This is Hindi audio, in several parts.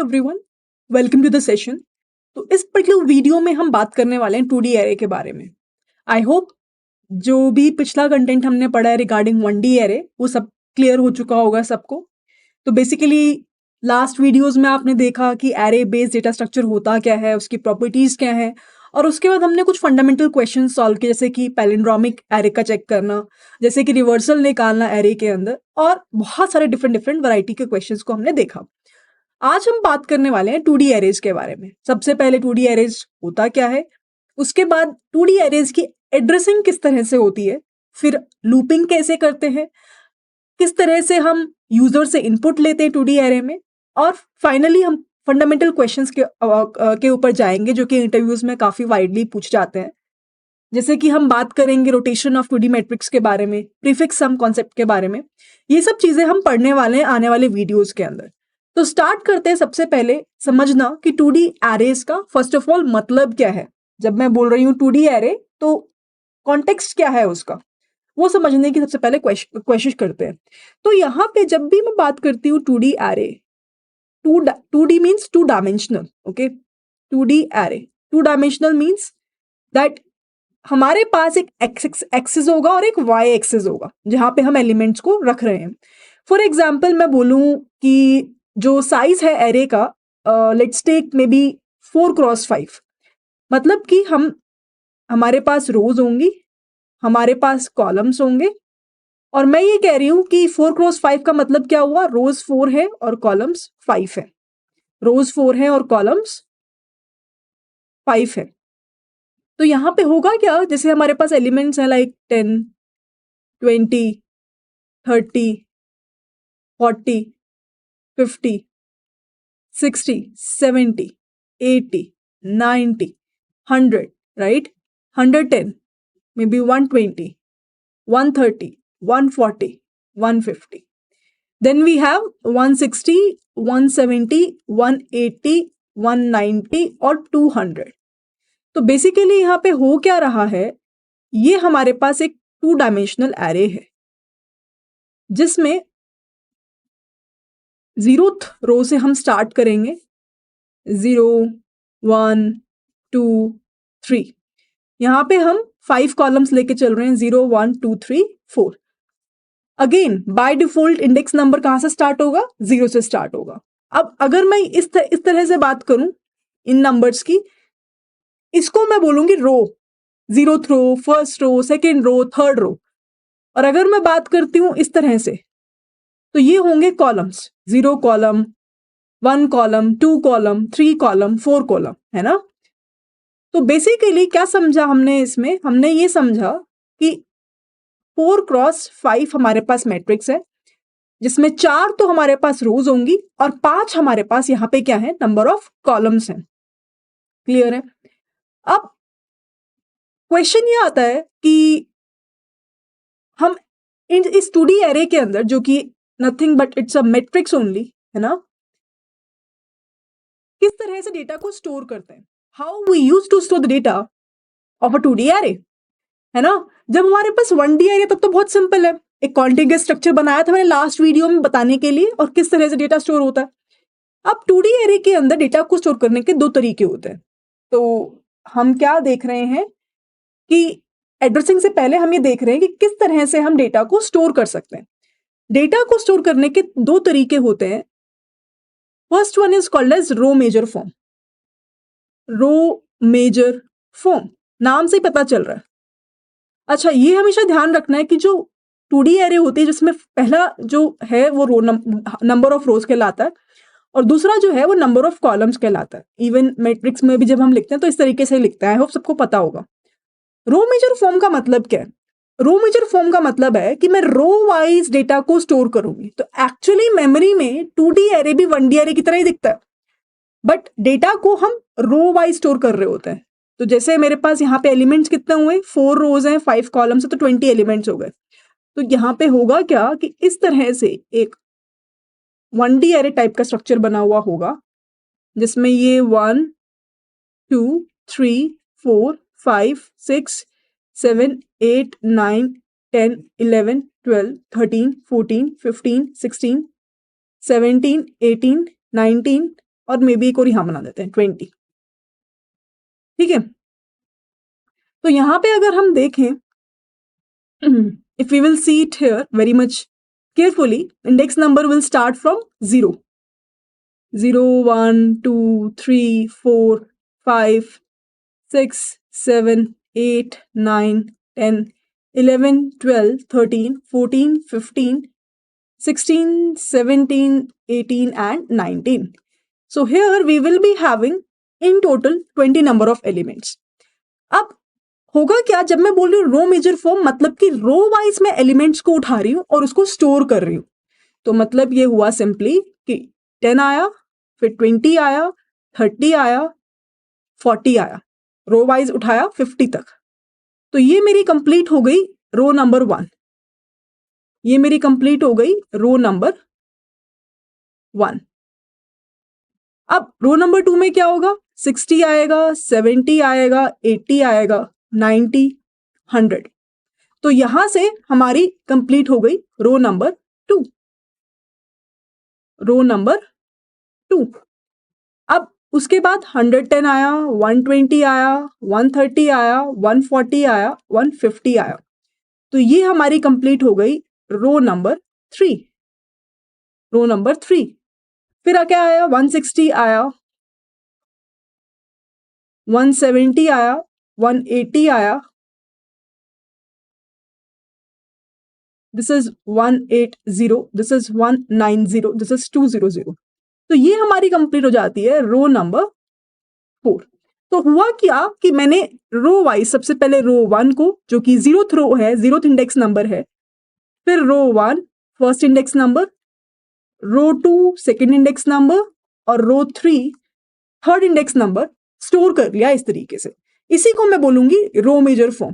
Everyone, welcome to the session. तो इस पर्टिकुलर वीडियो में हम बात करने वाले हैं 2D एरे के बारे में। आई होप जो भी पिछला कंटेंट हमने पढ़ा है रिगार्डिंग 1D एरे वो सब क्लियर हो चुका होगा सबको। तो बेसिकली लास्ट वीडियोस में आपने देखा कि एरे बेस्ड डेटा स्ट्रक्चर होता क्या है, उसकी प्रॉपर्टीज क्या है, और उसके बाद हमने कुछ फंडामेंटल क्वेश्चन सॉल्व किए, जैसे कि पैलिंड्रोमिक एरे का चेक करना, जैसे कि रिवर्सल निकालना एरे के अंदर, और बहुत सारे डिफरेंट वैरायटी के क्वेश्चंस को हमने देखा। आज हम बात करने वाले हैं 2D एरेज के बारे में। सबसे पहले 2D एरेज होता क्या है, उसके बाद 2D एरेज की एड्रेसिंग किस तरह से होती है, फिर लूपिंग कैसे करते हैं, किस तरह से हम यूजर से इनपुट लेते हैं 2D एरे में, और फाइनली हम फंडामेंटल क्वेश्चंस के ऊपर जाएंगे जो कि इंटरव्यूज में काफी वाइडली पूछ जाते हैं। जैसे कि हम बात करेंगे रोटेशन ऑफ 2D मैट्रिक्स के बारे में, प्रीफिक्स सम कॉन्सेप्ट के बारे में। ये सब चीजें हम पढ़ने वाले हैं आने वाले वीडियोज के अंदर। तो स्टार्ट करते हैं सबसे पहले समझना कि 2D एरेज का फर्स्ट ऑफ ऑल मतलब क्या है। जब मैं बोल रही हूँ 2D एरे तो कॉन्टेक्स्ट क्या है उसका, वो समझने की सबसे पहले कोशिश करते हैं। तो यहाँ पे जब भी मैं बात करती हूँ 2D array, 2D means 2 dimensional. Okay, 2D array 2 dimensional means that हमारे पास एक एक्सिस होगा और एक वाई एक्सिस होगा जहां पे हम एलिमेंट्स को रख रहे हैं। फॉर एग्जाम्पल मैं बोलूं कि जो साइज है एरे का, let's take may be 4x5, मतलब कि हमारे पास रोज होंगी, हमारे पास कॉलम्स होंगे, और मैं ये कह रही हूं कि 4x5 का मतलब क्या हुआ, रोज 4 है और कॉलम्स 5 है, रोज 4 है और कॉलम्स 5 है। तो यहाँ पे होगा क्या, जैसे हमारे पास एलिमेंट्स हैं like 10, 20, 30, 40, 50, 60, 70, 80, 90, 100, right? 110, maybe 120, 130, 140, 150. Then we have 160, 170, 180, 190 और 200. तो बेसिकली यहाँ पे हो क्या रहा है, ये हमारे पास एक 2 डायमेंशनल एरे है जिसमें 0th रो से हम स्टार्ट करेंगे, 0, 1, 2, 3। यहाँ पे हम 5 कॉलम्स लेके चल रहे हैं, 0, 1, 2, 3, 4। Again by default index number कहाँ से स्टार्ट होगा, 0 से स्टार्ट होगा। अब अगर मैं इस तरह से बात करूं इन नंबर्स की, इसको मैं बोलूंगी row, 0th row, first row, second row, third row. और अगर मैं बात करती हूं इस तरह से, तो ये होंगे columns, 0 column, 1 column, 2 column, 3 column, 4 column, है ना। तो बेसिकली क्या समझा हमने इसमें, हमने ये समझा कि 4x5 हमारे पास मैट्रिक्स है जिसमें 4 तो हमारे पास रोज होंगी और 5 हमारे पास यहाँ पे क्या है, नंबर ऑफ कॉलम्स हैं। क्लियर है। अब क्वेश्चन ये आता है कि हम इस 2D एरे के अंदर, जो कि nothing but it's a matrix only, है ना, किस तरह से डेटा को स्टोर करते हैं, how we use to store the data of a 2D array, है ना। जब हमारे पास 1D एरे तब तो बहुत सिंपल है, एक कॉन्टिग्यूअस स्ट्रक्चर बनाया था मैंने लास्ट वीडियो में बताने के लिए, और किस तरह से डेटा स्टोर होता है। अब 2D एरे के अंदर डेटा को स्टोर करने के 2 तरीके होते हैं। तो हम क्या देख रहे हैं कि एड्रेसिंग से पहले हम ये देख रहे हैं कि किस तरह से हम डेटा को स्टोर कर सकते हैं। डेटा को स्टोर करने के 2 तरीके होते हैं। First one is called as row major form. Row major form नाम से ही पता चल रहा है। अच्छा, ये हमेशा ध्यान रखना है कि जो 2D एरे होती है जिसमें पहला जो है वो रो नंबर ऑफ रोज कहलाता है और दूसरा जो है वो नंबर ऑफ कॉलम्स कहलाता है। इवन मैट्रिक्स में भी जब हम लिखते हैं तो इस तरीके से लिखते हैं, आई होप सबको पता होगा। रो मेजर फॉर्म का मतलब क्या है, रो मेजर फॉर्म का मतलब है कि मैं रो वाइज डेटा को स्टोर करूंगी। तो एक्चुअली मेमोरी में 2D एरे भी 1D एरे की तरह ही दिखता है, बट डेटा को हम रो वाइज स्टोर कर रहे होते हैं। तो जैसे मेरे पास यहाँ पे एलिमेंट्स कितने हुए, 4 रोज हैं, 5 कॉलम्स है, तो 20 एलिमेंट्स हो गए। तो यहाँ पे होगा क्या कि इस तरह से एक 1D एरे टाइप का स्ट्रक्चर बना हुआ होगा जिसमें ये 1, 2, 3, 4, 5, 6, 7, 8, 9, 10, 11, 12, 13, 14, 15, 16, 17, 18, 19, और मे बी एक और यहाँ बना देते हैं 20। ठीक है, तो यहाँ पे अगर हम देखें, if we will see it here very much carefully, index number will start from 0, 0, 1, 2, 3, 4, 5, 6, 7, 8, 9, 10, 11, 12, 13, 14, 15, 16, 17, 18 and 19. So here we will be having in total 20 number of elements. अब होगा क्या, जब मैं बोल रही हूँ रो मेजर फॉर्म, मतलब कि रो वाइज मैं एलिमेंट्स को उठा रही हूँ और उसको स्टोर कर रही हूँ। तो मतलब ये हुआ सिंपली कि 10 आया, फिर 20 आया, 30 आया, 40 आया, रो वाइज उठाया 50 तक। तो ये मेरी कंप्लीट हो गई रो नंबर 1, ये मेरी कंप्लीट हो गई रो नंबर 1। अब रो नंबर 2 में क्या होगा, 60 आएगा, 70 आएगा, 80 आएगा, 90, 100। तो यहां से हमारी कंप्लीट हो गई रो नंबर 2, रो नंबर 2। अब उसके बाद 110 आया, 120 आया, 130 आया, 140 आया, 150 आया। तो ये हमारी कंप्लीट हो गई रो नंबर 3, रो नंबर 3। फिर क्या आया, 160 आया, 170 आया, 180 आया, this is 180, this is 190, this is 200। तो ये हमारी कंप्लीट हो जाती है रो नंबर 4। तो हुआ क्या कि मैंने रो वाइज सबसे पहले रो 1 को, जो कि 0th रो है, 0th इंडेक्स नंबर है, फिर रो 1 फर्स्ट इंडेक्स नंबर, रो 2 सेकेंड इंडेक्स नंबर और रो 3 थर्ड इंडेक्स नंबर स्टोर कर लिया इस तरीके से। इसी को मैं बोलूंगी रो मेजर फॉर्म।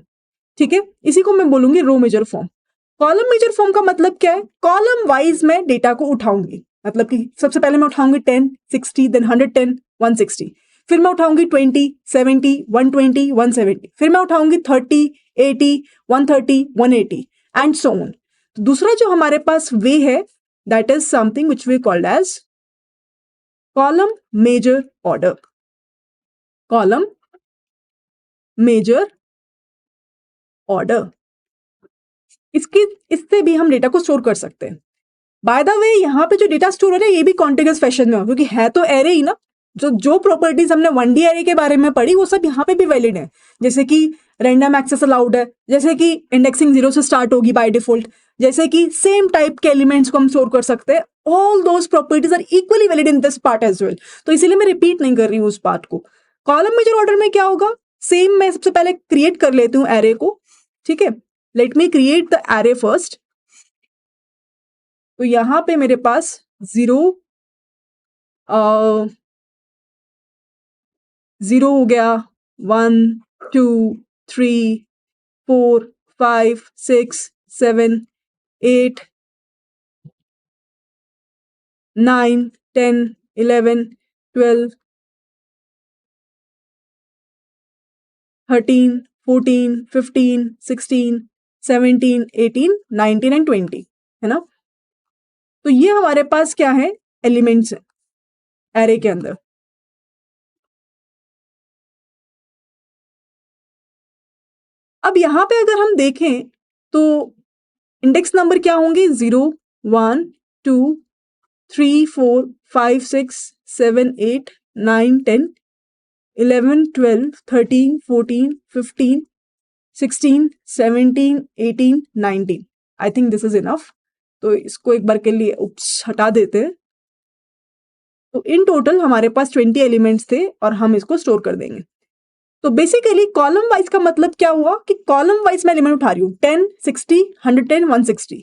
ठीक है, इसी को मैं बोलूंगी row major form. Column major form का मतलब क्या है, कॉलम वाइज मैं डेटा को उठाऊंगी, मतलब कि सबसे पहले मैं उठाऊंगी 10, 60, देन 110, 160, फिर मैं उठाऊंगी 20, 70, 120, 170, फिर मैं उठाऊंगी 30, 80, 130, 180 एंड सो ऑन। दूसरा जो हमारे पास वे है, that is something which we called as column major order, column major order. इससे भी हम डेटा को स्टोर कर सकते हैं। बाय द वे यहाँ पे जो डेटा स्टोर हो रहा है ये भी कॉन्टिग्यूअस फैशन में हो, क्योंकि है तो एरे ही ना। जो प्रॉपर्टीज हमने 1D एरे के बारे में पढ़ी वो सब यहाँ पे भी वैलिड है, जैसे कि रैंडम एक्सेस अलाउड है, जैसे कि इंडेक्सिंग 0 से स्टार्ट होगी बाय डिफॉल्ट, जैसे कि सेम टाइप के एलिमेंट्स को हम स्टोर कर सकते हैं। All those properties are equally valid in this part as well. तो इसीलिए मैं रिपीट नहीं कर रही हूँ उस पार्ट को। कॉलम मेजर ऑर्डर में क्या होगा, सेम मैं सबसे पहले क्रिएट कर लेती हूँ एरे को। ठीक है, let me create the array first. तो यहां पे मेरे पास 0 हो गया, 1 2 3 4 5 6 7 8 9 10 11 12 13 14 15 16 17 18 19 एंड 20 है ना। तो ये हमारे पास क्या है, एलिमेंट्स है एरे के अंदर। अब यहां पे अगर हम देखें तो इंडेक्स नंबर क्या होंगे, 0 1 2 3 4 5 6 7 8 9 10 11 12 13 14 15 16 17 18 19। I think this is enough. तो इसको एक बार के लिए हटा देते हैं। तो इन टोटल हमारे पास 20 एलिमेंट्स थे और हम इसको स्टोर कर देंगे। तो बेसिकली कॉलम वाइज का मतलब क्या हुआ कि कॉलम वाइज मैं एलिमेंट उठा रही हूँ 10, 60, 110, 160।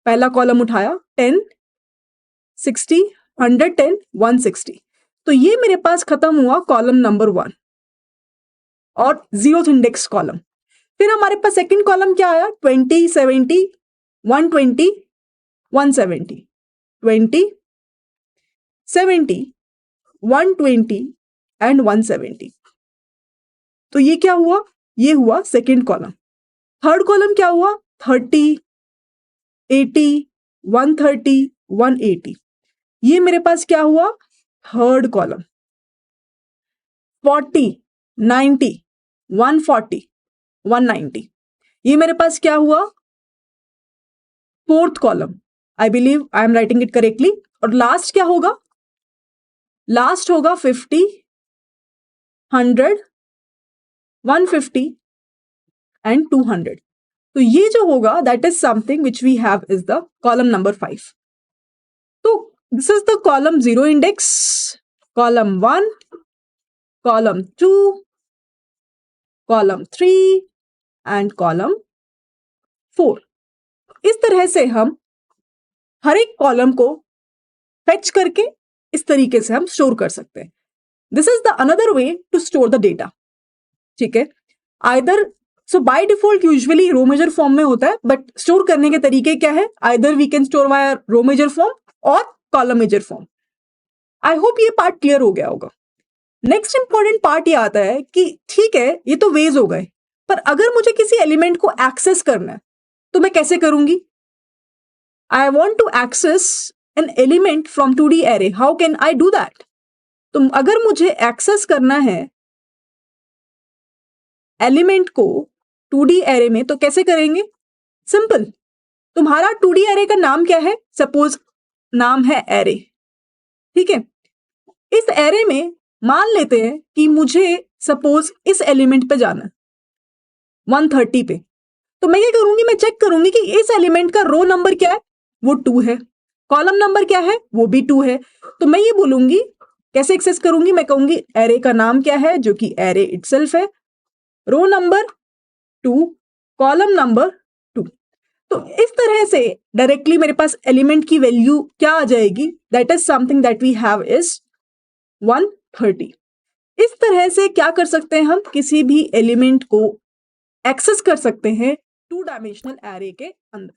पहला कॉलम उठाया 10, 60, 110, 160। तो ये मेरे पास खत्म हुआ कॉलम नंबर 1 और 0th इंडेक्स कॉलम। फिर हमारे पास सेकंड कॉलम क्या आया, 20, 70, 120, 170, 20, 70, 120 एंड 170। तो ये क्या हुआ, ये हुआ सेकंड कॉलम। थर्ड कॉलम क्या हुआ, 30, 80, 130, 180। ये मेरे पास क्या हुआ, थर्ड कॉलम 40, 90, 140, 190, ये मेरे पास क्या हुआ? Fourth column. I believe I am writing it correctly. और लास्ट क्या होगा? लास्ट होगा 50, 100, 150 एंड 200। तो ये जो होगा that is something which we have is the column number 5। तो this is the column 0 index, column 1, column 2, column 3 and column 4। इस तरह से हम हर एक कॉलम को फेच करके इस तरीके से हम स्टोर कर सकते हैं। This is the another way to store the data. ठीक है, either so by default usually row major form में होता है, बट स्टोर करने के तरीके क्या है? Either we can store via row major form और column major form. I hope ये पार्ट क्लियर हो गया होगा। नेक्स्ट इंपॉर्टेंट पार्ट ये आता है कि ठीक है ये तो वेज हो गए, पर अगर मुझे किसी एलिमेंट को एक्सेस करना है तो मैं कैसे करूंगी? I want to access an element from 2D array, how can I do that? तो अगर मुझे एक्सेस करना है एलिमेंट को 2D एरे में तो कैसे करेंगे? सिंपल, तुम्हारा 2D एरे का नाम क्या है? सपोज नाम है एरे। ठीक है, इस एरे में मान लेते हैं कि मुझे सपोज इस एलिमेंट पे जाना है 130 पे। तो मैं ये करूंगी, मैं चेक करूंगी कि इस एलिमेंट का रो नंबर क्या है? वो 2 है। कॉलम नंबर क्या है? वो भी 2 है। तो मैं ये बोलूंगी, कैसे एक्सेस करूंगी? मैं कहूंगी एरे का नाम क्या है, जो कि एरे इटसेल्फ है, रो नंबर 2, कॉलम नंबर 2। तो इस तरह से डायरेक्टली मेरे पास एलिमेंट की वैल्यू क्या आ जाएगी? That is something that we have is 130। इस तरह से क्या कर सकते हैं? हम किसी भी एलिमेंट को एक्सेस कर सकते हैं 2 डायमेंशनल एरे के अंदर।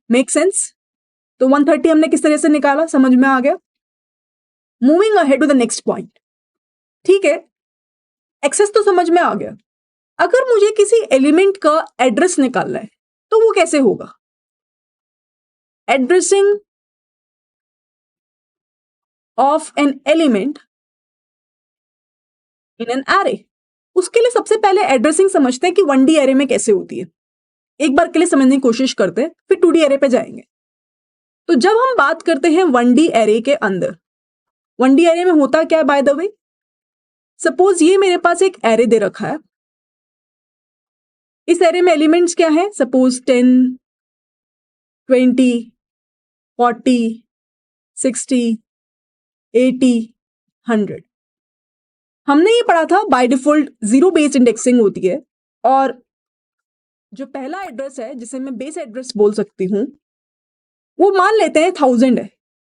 Make sense? तो 130 हमने किस तरह से निकाला, समझ में आ गया? Moving ahead to the next point. ठीक है, एक्सेस तो समझ में आ गया। अगर मुझे किसी एलिमेंट का एड्रेस निकालना है तो वो कैसे होगा? Addressing of an element in an array. उसके लिए सबसे पहले एड्रेसिंग समझते हैं कि 1D एरे में कैसे होती है। एक बार के लिए समझने की कोशिश करते हैं, फिर 2D एरे पे जाएंगे। तो जब हम बात करते हैं 1D एरे के अंदर, 1D एरे में होता क्या है बाय द वे? सपोज ये मेरे पास एक एरे दे रखा है। इस एरे में एलिमेंट्स क्या है? सपोज 10, 20, 40, 60, 80, 100। हमने ये पढ़ा था बाय डिफॉल्ट 0 बेस्ड इंडेक्सिंग होती है, और जो पहला एड्रेस है जिसे मैं बेस एड्रेस बोल सकती हूँ, वो मान लेते हैं 1000 है।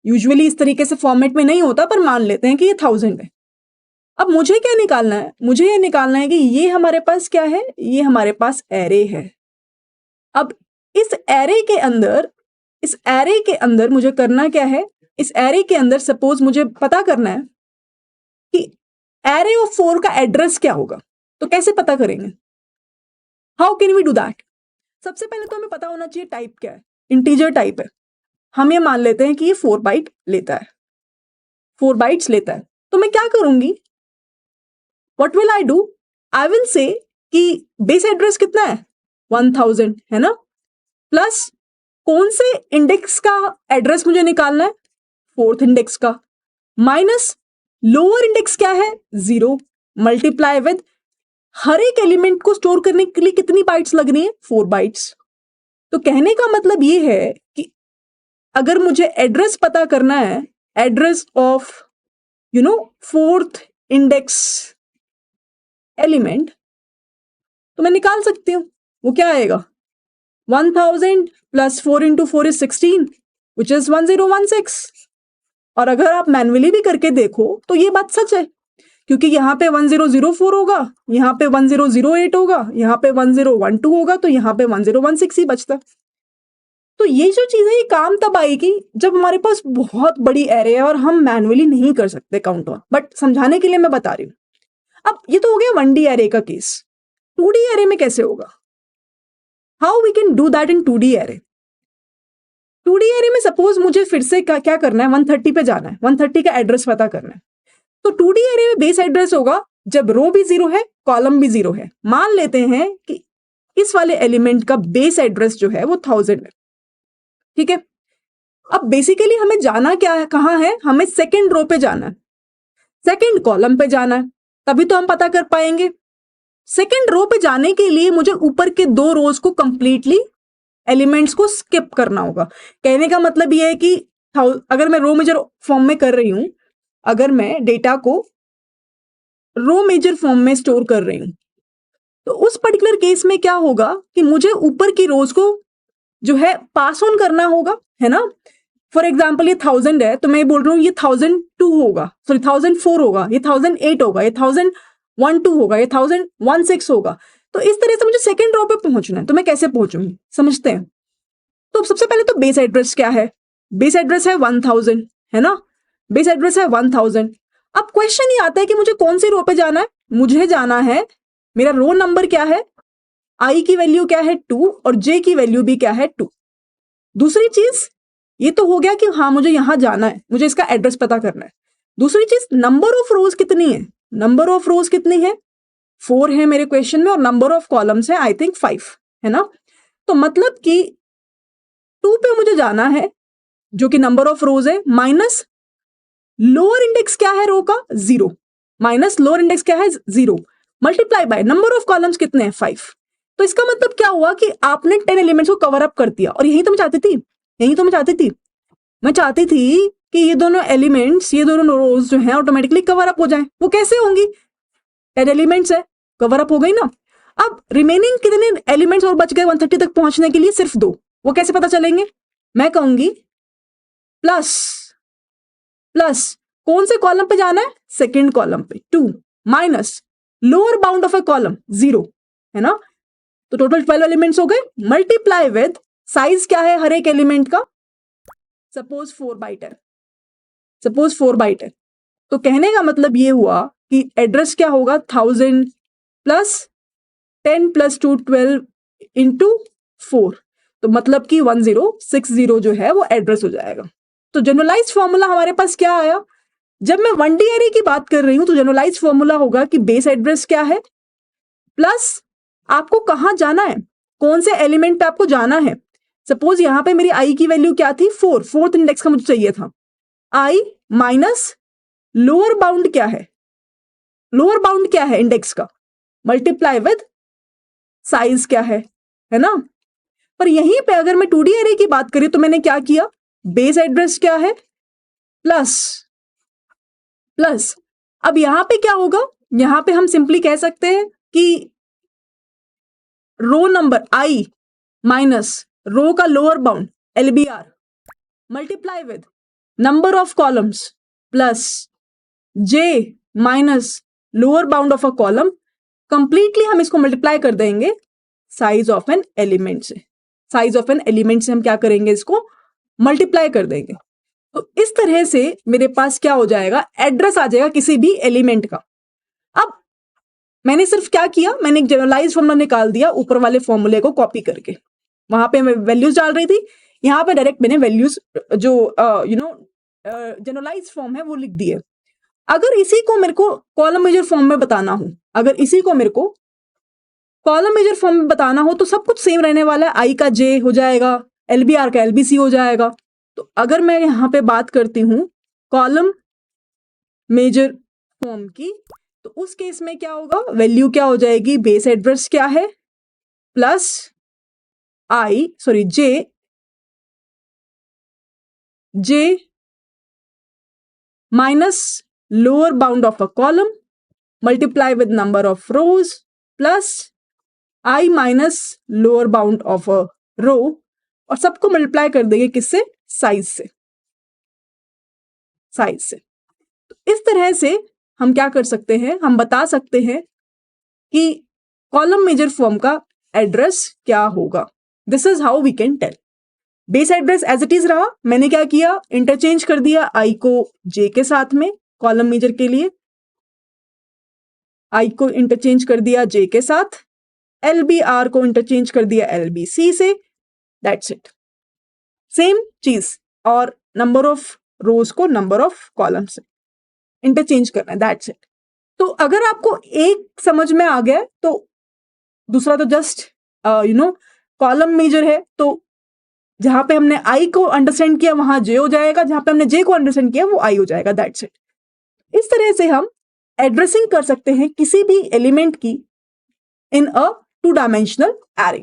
यूजुअली इस तरीके से फॉर्मेट में नहीं होता, पर मान लेते हैं कि ये 1000 है। अब मुझे क्या निकालना है? मुझे ये निकालना है कि ये हमारे पास क्या है? ये हमारे पास एरे है। अब इस एरे के अंदर मुझे करना क्या है? इस एरे के अंदर सपोज मुझे पता करना है कि एरे ऑफ 4 का एड्रेस क्या होगा। तो कैसे पता करेंगे? How can we do that? सबसे पहले तो हमें पता होना चाहिए टाइप क्या है। इंटीजर टाइप है। हम ये मान लेते हैं कि ये 4 बाइट लेता है, 4 बाइट्स लेता है। तो मैं क्या करूंगी? What will I do? I will say कि बेस एड्रेस कितना है? 1000 है ना, प्लस कौन से इंडेक्स का एड्रेस मुझे निकालना है? 4th इंडेक्स का, माइनस लोअर इंडेक्स क्या है? 0, मल्टीप्लाई विद हर एक एलिमेंट को स्टोर करने के लिए कितनी बाइट्स लगनी है? 4 बाइट्स। तो कहने का मतलब ये है कि अगर मुझे एड्रेस पता करना है, address of 4th index element, तो मैं निकाल सकती हूं। वो क्या आएगा? 1000 plus 4 into 4 is 16, which is 1016। और अगर आप मैन्युअली भी करके देखो तो ये बात सच है, क्योंकि यहाँ पे 1004 होगा, यहाँ पे 1008 होगा, यहाँ पे 1012 होगा, तो यहाँ पे 1016 ही बचता। तो ये जो चीज है ये काम तब आएगी जब हमारे पास बहुत बड़ी एरे है और हम मैन्युअली नहीं कर सकते काउंट ऑन। बट समझाने के लिए मैं बता रही हूँ। अब ये तो हो गया 1D एरे का केस। 2D एरे में कैसे होगा? How we can do that in 2D array? 2D array में सपोज मुझे फिर से क्या करना है, 130 पे जाना है, 130 का एड्रेस पता करना है। तो 2D एरे में बेस एड्रेस होगा जब रो भी 0 है, कॉलम भी 0 है। मान लेते हैं कि इस वाले एलिमेंट का बेस एड्रेस जो है वो 1000 है, ठीक है। अब बेसिकली हमें जाना क्या है, कहाँ है, हमें सेकेंड रो पे जाना है, सेकेंड कॉलम पे जाना है, तभी तो हम पता कर पाएंगे। सेकेंड रो पे जाने के लिए मुझे ऊपर के 2 रोज को कंप्लीटली एलिमेंट्स को स्किप करना होगा। कहने का मतलब ये है कि अगर मैं रो मेजर फॉर्म में कर रही हूं, अगर मैं डेटा को रो मेजर फॉर्म में स्टोर कर रही हूं, तो उस पर्टिकुलर केस में क्या होगा कि मुझे ऊपर की रोज को जो है पास ऑन करना होगा, है ना। फॉर एग्जाम्पल ये 1000 है, तो मैं बोल रहा हूँ ये 1002 होगा, सॉरी 1004 होगा, ये 1008 होगा, ये 1012 होगा, ये 1016 होगा। तो इस तरह से मुझे सेकेंड रो पे पहुंचना है, तो मैं कैसे पहुंचूंगी, समझते हैं। तो सबसे पहले तो बेस एड्रेस क्या है, बेस एड्रेस है 1000, है ना, बेस एड्रेस है 1000। अब क्वेश्चन ये आता है कि मुझे कौन सी रो पे जाना है, मुझे जाना है, मेरा रो नंबर क्या है, आई की वैल्यू क्या है 2 और जे की वैल्यू भी क्या है 2। दूसरी चीज ये तो हो गया कि हाँ मुझे यहां जाना है, मुझे इसका एड्रेस पता करना है। दूसरी चीज नंबर ऑफ रोज कितनी है, नंबर ऑफ रोज कितनी है, 4 है मेरे क्वेश्चन में, और नंबर ऑफ कॉलम्स है आई थिंक 5, है ना। तो मतलब कि 2 पे मुझे जाना है जो कि नंबर ऑफ रोज है, माइनस लोअर इंडेक्स क्या है रो का 0, माइनस लोअर इंडेक्स क्या है 0, multiply by number of columns कितने हैं 5। तो इसका मतलब क्या हुआ कि आपने 10 एलिमेंट्स को कवर अप कर दिया। और यही तो मैं चाहती थी, यही तो मैं चाहती थी, मैं चाहती थी कि ये दोनों एलिमेंट्स, ये दोनों रोज जो हैं ऑटोमेटिकली कवर अप हो जाएं। वो कैसे होंगी, 10 एलिमेंट्स है, कवर अप हो गई ना। अब रिमेनिंग कितने एलिमेंट्स और बच गए 130 तक पहुंचने के लिए, सिर्फ 2। वो कैसे पता चलेंगे, मैं कहूंगी प्लस प्लस कौन से कॉलम पे जाना है, सेकेंड कॉलम पे 2, minus lower bound of a column 0, है ना। तो टोटल 12 एलिमेंट्स हो गए, मल्टीप्लाई विद साइज क्या है हर एक एलिमेंट का, सपोज 4/10, सपोज 4/10। तो कहने का मतलब ये हुआ कि एड्रेस क्या होगा 1000 प्लस 10 प्लस 2 12 इंटू 4, तो मतलब कि 1060 जो है वो एड्रेस हो जाएगा। तो जनरलाइज फॉर्मूला हमारे पास क्या आया, जब मैं 1D एरे की बात कर रही हूं तो जनरलाइज फॉर्मूला होगा कि बेस एड्रेस क्या है प्लस आपको कहां जाना है, कौन से एलिमेंट पे आपको जाना है। सपोज यहां पे मेरी आई की वैल्यू क्या थी 4, फोर्थ इंडेक्स का मुझे चाहिए था, आई माइनस लोअर बाउंड क्या है, लोअर बाउंड क्या है इंडेक्स का, मल्टीप्लाई विद साइज क्या है ना। पर यहीं पे अगर मैं 2D एरे की बात करी तो मैंने क्या किया, बेस एड्रेस क्या है प्लस प्लस, अब यहां पे क्या होगा, यहां पे हम सिंपली कह सकते हैं कि रो नंबर आई माइनस रो का lower bound LBR multiply with number of columns plus J minus lower bound of a column, completely हम इसको मल्टीप्लाई कर देंगे साइज ऑफ एन एलिमेंट से, साइज ऑफ एन एलिमेंट से हम क्या करेंगे, इसको मल्टीप्लाई कर देंगे। तो इस तरह से मेरे पास क्या हो जाएगा, एड्रेस आ जाएगा किसी भी एलिमेंट का। अब मैंने सिर्फ क्या किया, मैंने एक जनरलाइज फॉर्मूला निकाल दिया ऊपर वाले फॉर्मूले को कॉपी करके, वहां पे मैं वैल्यूज डाल रही थी, यहां पे डायरेक्ट मैंने वैल्यूज जो जनरलाइज फॉर्म है वो लिख दिए। अगर इसी को मेरे को कॉलम मेजर फॉर्म में बताना हो, अगर इसी को मेरे को कॉलम मेजर फॉर्म में बताना हो तो सब कुछ सेम रहने वाला है, आई का जे हो जाएगा, LBR का LBC हो जाएगा। तो अगर मैं यहां पे बात करती हूं कॉलम मेजर फॉर्म की, तो उस केस में क्या होगा, वैल्यू क्या हो जाएगी, बेस एड्रेस क्या है plus I sorry J minus lower bound of a column multiply with number of rows plus I minus lower bound of a row, और सबको मल्टीप्लाई कर देंगे किससे, साइज से, साइज से। तो इस तरह से हम क्या कर सकते हैं, हम बता सकते हैं कि कॉलम मेजर फॉर्म का एड्रेस क्या होगा। This is how we can tell. Base address as it is रहा, मैंने क्या किया, इंटरचेंज कर दिया आई को जे के साथ में, कॉलम मेजर के लिए आई को इंटरचेंज कर दिया जे के साथ, LBR को इंटरचेंज कर दिया LBC से, दैट्स इट। सेम चीज, और नंबर ऑफ रोज को नंबर ऑफ कॉलम से इंटरचेंज करना है, दैट्स इट। तो अगर आपको एक समझ में आ गया तो दूसरा तो जस्ट कॉलम मेजर है, तो जहां पे हमने आई को अंडरस्टैंड किया वहां जे हो जाएगा, जहां पे हमने जे को अंडरस्टैंड किया वो आई हो जाएगा, दैट्स इट। इस तरह से हम एड्रेसिंग कर सकते हैं किसी भी एलिमेंट की in a 2 dimensional array.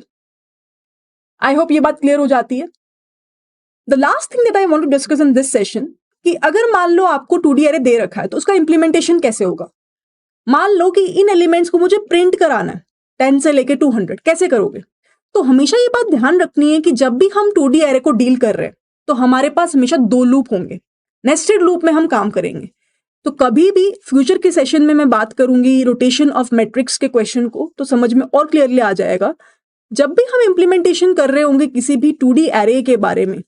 I hope ये बात क्लियर हो जाती है। The last thing that I want to discuss in this session, कि अगर मान लो आपको 2D एरे दे रखा है तो उसका इंप्लीमेंटेशन कैसे होगा। मान लो कि इन एलिमेंट्स को मुझे प्रिंट कराना है 10 से लेके 200, कैसे करोगे। तो हमेशा ये बात ध्यान रखनी है कि जब भी हम 2D एरे को डील कर रहे हैं तो हमारे पास हमेशा 2 लूप होंगे, नेस्टेड लूप में हम काम करेंगे। तो कभी भी फ्यूचर के सेशन में मैं बात करूंगी रोटेशन ऑफ मैट्रिक्स के क्वेश्चन को, तो समझ में और क्लियरली आ जाएगा। जब भी हम इंप्लीमेंटेशन कर रहे होंगे किसी भी 2D एरे के बारे में,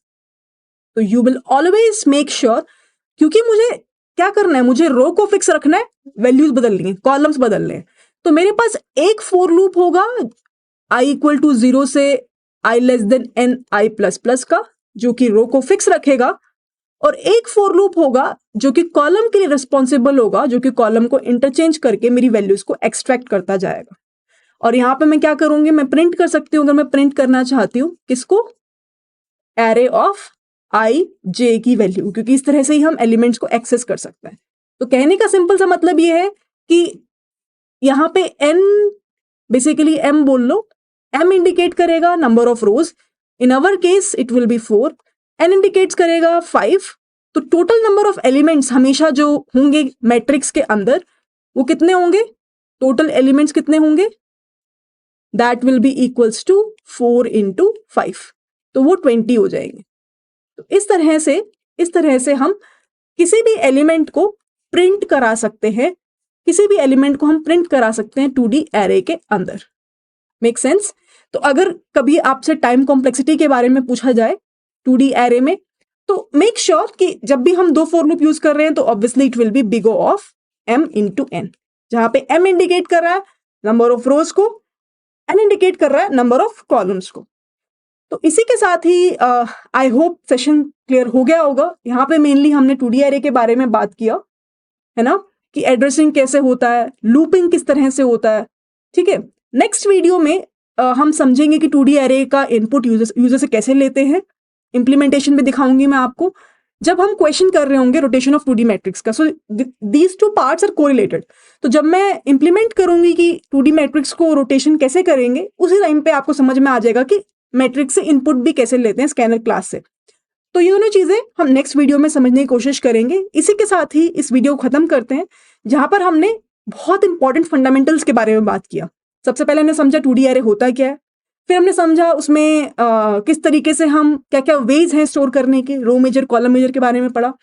तो you will always make sure, क्योंकि मुझे क्या करना है, मुझे रो को फिक्स रखना है, वैल्यूज बदलनी है, कॉलम्स बदलने हैं। तो मेरे पास एक फॉर लूप होगा i इक्वल टू 0 से i less than n i plus plus का, जो कि रो को फिक्स रखेगा, और एक फॉर लूप होगा जो कि कॉलम के लिए रिस्पॉन्सिबल होगा, जो कि कॉलम को इंटरचेंज करके मेरी वैल्यूज को एक्सट्रैक्ट करता जाएगा। और यहां पे मैं क्या करूंगी, मैं प्रिंट कर सकती हूँ, अगर मैं प्रिंट करना चाहती हूँ किसको, एरे ऑफ आई जे की वैल्यू, क्योंकि इस तरह से ही हम एलिमेंट्स को एक्सेस कर सकते हैं। तो कहने का सिंपल सा मतलब ये है कि यहाँ पे n बेसिकली m बोल लो, m इंडिकेट करेगा number of rose, in our case it will be 4, n indicates करेगा 5। तो टोटल नंबर ऑफ एलिमेंट्स हमेशा जो होंगे मैट्रिक्स के अंदर वो कितने होंगे, टोटल एलिमेंट्स कितने होंगे, that will be equals to 4 into 5, तो वो 20 हो जाएंगे। तो इस तरह से हम किसी भी एलिमेंट को प्रिंट करा सकते हैं, किसी भी एलिमेंट को हम प्रिंट करा सकते हैं 2D एरे के अंदर। Make sense. तो अगर कभी आपसे टाइम कॉम्प्लेक्सिटी के बारे में पूछा जाए 2D एरे में, तो मेक श्योर कि जब भी हम 2 फॉर लूप यूज कर रहे हैं तो obviously it will be big O of m into n, जहां पे m इंडिकेट कर रहा है नंबर ऑफ रोज को, n इंडिकेट कर रहा है नंबर ऑफ कॉलम्स को। तो इसी के साथ ही आई होप सेशन क्लियर हो गया होगा। यहाँ पे मेनली हमने 2D एरे के बारे में बात किया है ना, कि एड्रेसिंग कैसे होता है, लूपिंग किस तरह से होता है, ठीक है। नेक्स्ट वीडियो में हम समझेंगे कि 2D एरे का इनपुट यूजर से कैसे लेते हैं, इंप्लीमेंटेशन भी दिखाऊंगी मैं आपको, जब हम क्वेश्चन कर रहे होंगे रोटेशन ऑफ 2D मैट्रिक्स का। So these 2 parts are correlated. तो जब मैं इंप्लीमेंट करूंगी कि 2D मैट्रिक्स को रोटेशन कैसे करेंगे, उसी टाइम पे आपको समझ में आ जाएगा कि मैट्रिक्स से इनपुट भी कैसे लेते हैं स्कैनर क्लास से। तो ये दोनों चीजें हम नेक्स्ट वीडियो में समझने की कोशिश करेंगे। इसी के साथ ही इस वीडियो को खत्म करते हैं, जहां पर हमने बहुत इंपॉर्टेंट फंडामेंटल्स के बारे में बात किया। सबसे पहले हमने समझा 2D एरे होता क्या है, फिर हमने समझा उसमें किस तरीके से हम क्या क्या वेज हैं स्टोर करने के, रो मेजर कॉलम मेजर के बारे में पढ़ा।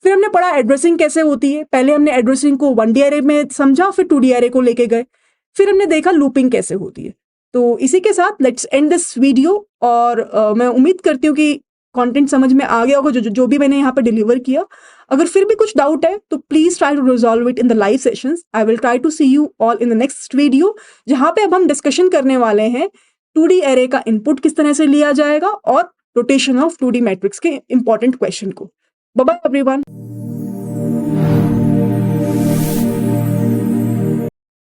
फिर हमने पढ़ा एड्रेसिंग कैसे होती है, पहले हमने एड्रेसिंग को 1D एरे में समझा, फिर 2D एरे को लेके गए, फिर हमने देखा लूपिंग कैसे होती है। तो इसी के साथ लेट्स एंड दिस वीडियो, और मैं उम्मीद करती हूँ कि कंटेंट समझ में आ गया होगा जो भी मैंने यहाँ पर डिलीवर किया। अगर फिर भी कुछ डाउट है तो please try to resolve it in the live sessions. I will try to see you all in the next video, जहाँ पे अब हम डिस्कशन करने वाले हैं 2D एरे का इनपुट किस तरह से लिया जाएगा और रोटेशन ऑफ 2D मैट्रिक्स के इंपॉर्टेंट क्वेश्चन को। Bye bye everyone.